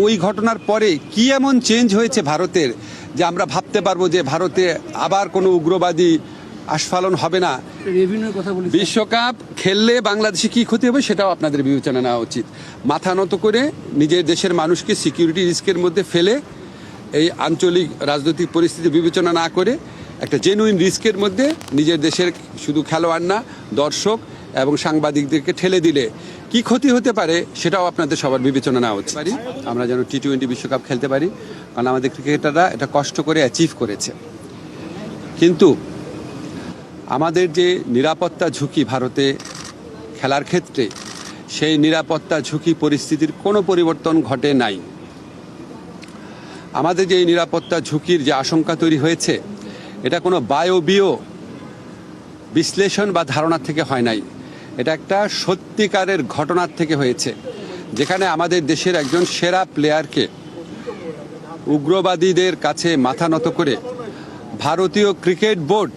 ওই ঘটনার পরে কি এমন চেঞ্জ হয়েছে ভারতের যে আমরা ভাবতে পারবো যে ভারতে আবার কোনো উগ্রবাদী আস্ফালন হবে না। বিশ্বকাপ খেললে বাংলাদেশে কি ক্ষতি হবে সেটাও আপনাদের বিবেচনা নেওয়া উচিত। মাথা নত করে নিজের দেশের মানুষকে সিকিউরিটি রিস্কের মধ্যে ফেলে এই আঞ্চলিক রাজনৈতিক পরিস্থিতি বিবেচনা না করে একটা জেনুইন রিস্কের মধ্যে নিজের দেশের শুধু খেলোয়াড় না, দর্শক এবং সাংবাদিকদেরকে ঠেলে দিলে কি ক্ষতি হতে পারে সেটাও আপনাদের সবার বিবেচনা নেওয়া উচিত। আমরা যেন টি-20 বিশ্বকাপ খেলতে পারি, কারণ আমাদের ক্রিকেটাররা এটা কষ্ট করে অ্যাচিভ করেছে। কিন্তু আমাদের যে নিরাপত্তা ঝুঁকি ভারতে খেলার ক্ষেত্রে, সেই নিরাপত্তা ঝুঁকি পরিস্থিতির কোনো পরিবর্তন ঘটে নাই। আমাদের যে নিরাপত্তা ঝুঁকির যে আশঙ্কা তৈরি হয়েছে, এটা কোনো বায়বীয় বিশ্লেষণ বা ধারণা থেকে হয় নাই। এটা একটা সত্যিকারের ঘটনার থেকে হয়েছে, যেখানে আমাদের দেশের একজন সেরা প্লেয়ারকে উগ্রবাদীদের কাছে মাথা নত করে ভারতীয় ক্রিকেট বোর্ড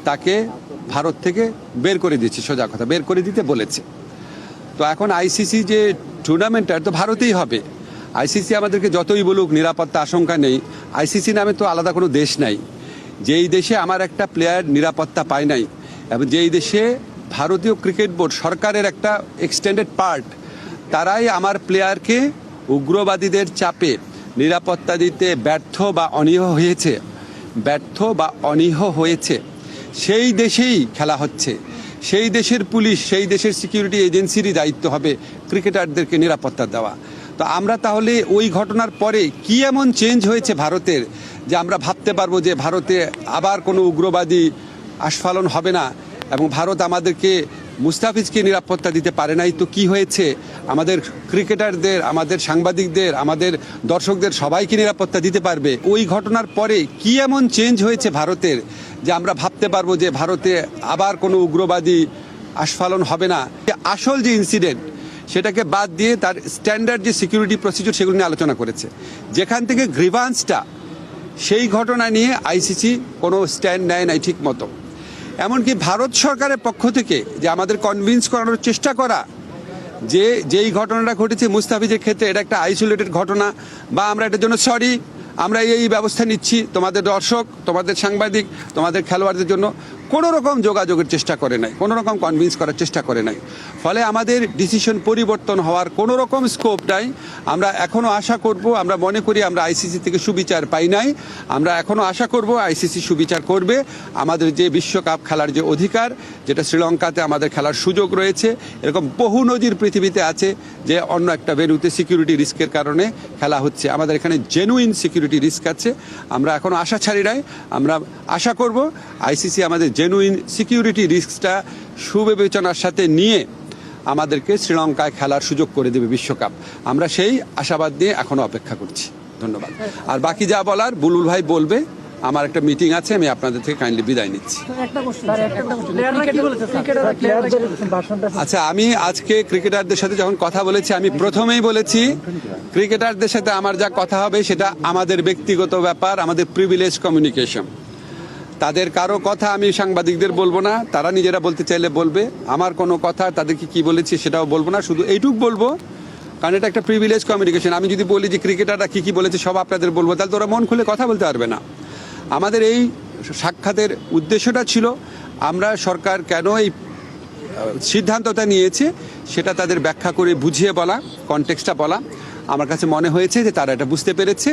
তাকে ভারত থেকে বের করে দিচ্ছে, সোজা কথা বের করে দিতে বলেছে। তো এখন আইসিসি যে টুর্নামেন্টটা তো ভারতেই হবে। আইসিসি আমাদেরকে যতই বলুক নিরাপত্তা আশঙ্কা নেই, আইসিসি নামে তো আলাদা কোনো দেশ নাই। যেই দেশে আমার একটা প্লেয়ার নিরাপত্তা পায় নাই, এবং যেই দেশে ভারতীয় ক্রিকেট বোর্ড সরকারের একটা এক্সটেন্ডেড পার্ট, তারাই আমার প্লেয়ারকে উগ্রবাদীদের চাপে নিরাপত্তা দিতে ব্যর্থ বা অনীহ হয়েছে, সেই দেশেই খেলা হচ্ছে। সেই দেশের পুলিশ, সেই দেশের সিকিউরিটি এজেন্সিরই দায়িত্ব হবে ক্রিকেটারদেরকে নিরাপত্তা দেওয়া। তো আমরা তাহলে ওই ঘটনার পরে কি এমন চেঞ্জ হয়েছে ভারতের যে আমরা ভাবতে পারবো যে ভারতে আবার কোনো উগ্রবাদী আস্ফালন হবে না, এবং ভারত আমাদেরকে মুস্তাফিজকে নিরাপত্তা দিতে পারে নাই। তো কি হয়েছে, আমাদের ক্রিকেটারদের, আমাদের সাংবাদিকদের, আমাদের দর্শকদের সবাইকে নিরাপত্তা দিতে পারবে। ওই ঘটনার পরে কি এমন চেঞ্জ হয়েছে ভারতের যে আমরা ভাবতে পারবো যে ভারতে আবার কোনো উগ্রবাদী আস্ফালন হবে না। আসল যে ইনসিডেন্ট সেটাকে বাদ দিয়ে তার স্ট্যান্ডার্ড যে সিকিউরিটি প্রসিডিউর সেগুলো নিয়ে আলোচনা করেছে। যেখান থেকে গ্রিভান্সটা, সেই ঘটনা নিয়ে আইসিসি কোনো স্ট্যান্ড নেয় নাই ঠিক মতো। এমনকি ভারত সরকারের পক্ষ থেকে যে আমাদের কনভিন্স করানোর চেষ্টা করা যে যেই ঘটনাটা ঘটেছে মুস্তাফিজের ক্ষেত্রে এটা একটা আইসোলেটেড ঘটনা, বা আমরা এটার জন্য সরি, আমরা এই ব্যবস্থা নিচ্ছি, তোমাদের দর্শক, তোমাদের সাংবাদিক, তোমাদের খেলোয়াড়দের জন্য কোনো রকম যোগাযোগের চেষ্টা করে নাই, কোনো রকম কনভিন্স করার চেষ্টা করে নাই। ফলে আমাদের ডিসিশন পরিবর্তন হওয়ার কোনো রকম স্কোপ নাই। আমরা এখনও আশা করব, আমরা মনে করি আমরা আইসিসি থেকে সুবিচার পাই নাই, আমরা এখনও আশা করব আইসিসি সুবিচার করবে। আমাদের যে বিশ্বকাপ খেলার যে অধিকার, যেটা শ্রীলঙ্কাতে আমাদের খেলার সুযোগ রয়েছে, এরকম বহু নজির পৃথিবীতে আছে যে অন্য একটা ভেন্যুতে সিকিউরিটি রিস্কের কারণে খেলা হচ্ছে। আমাদের এখানে জেনুইন সিকিউরিটি রিস্ক আছে, আমরা এখনও আশা ছাড়ি নাই। আমরা আশা করব আইসিসি আমাদের জেনুইন সিকিউরিটি রিস্কটা সুবিবেচনার সাথে নিয়ে আমাদেরকে শ্রীলঙ্কায় খেলার সুযোগ করে দেবে বিশ্বকাপ। আমরা সেই আশাবাদ নিয়ে এখনো অপেক্ষা করছি। ধন্যবাদ। আর বাকি যা বলার বুলবুল ভাই বলবে। আমার একটা মিটিং আছে, আমি আপনাদের থেকে কাইন্ডলি বিদায় নিচ্ছি। আচ্ছা, আমি আজকে ক্রিকেটারদের সাথে যখন কথা বলেছি, আমি প্রথমেই বলেছি ক্রিকেটারদের সাথে আমার যা কথা হবে সেটা আমাদের ব্যক্তিগত ব্যাপার, আমাদের প্রিভিলেজ কমিউনিকেশন। তাদের কারো কথা আমি সাংবাদিকদের বলবো না, তারা নিজেরা বলতে চাইলে বলবে। আমার কোনো কথা তাদেরকে কি বলেছি সেটাও বলবো না, শুধু এইটুক বলবো, কারণ এটা একটা প্রিভিলেজ কমিউনিকেশন। আমি যদি বলি যে ক্রিকেটাররা কি বলেছে সব আপনাদের বলবো, তাহলে তো ওরা মন খুলে কথা বলতে পারবে না। আমাদের এই সাক্ষাতের উদ্দেশ্যটা ছিল আমরা সরকার কেন এই সিদ্ধান্তটা নিয়েছে সেটা তাদের ব্যাখ্যা করে বুঝিয়ে বলা, কনটেক্সটটা বলা। আমার কাছে মনে হয়েছে যে তারা এটা বুঝতে পেরেছে।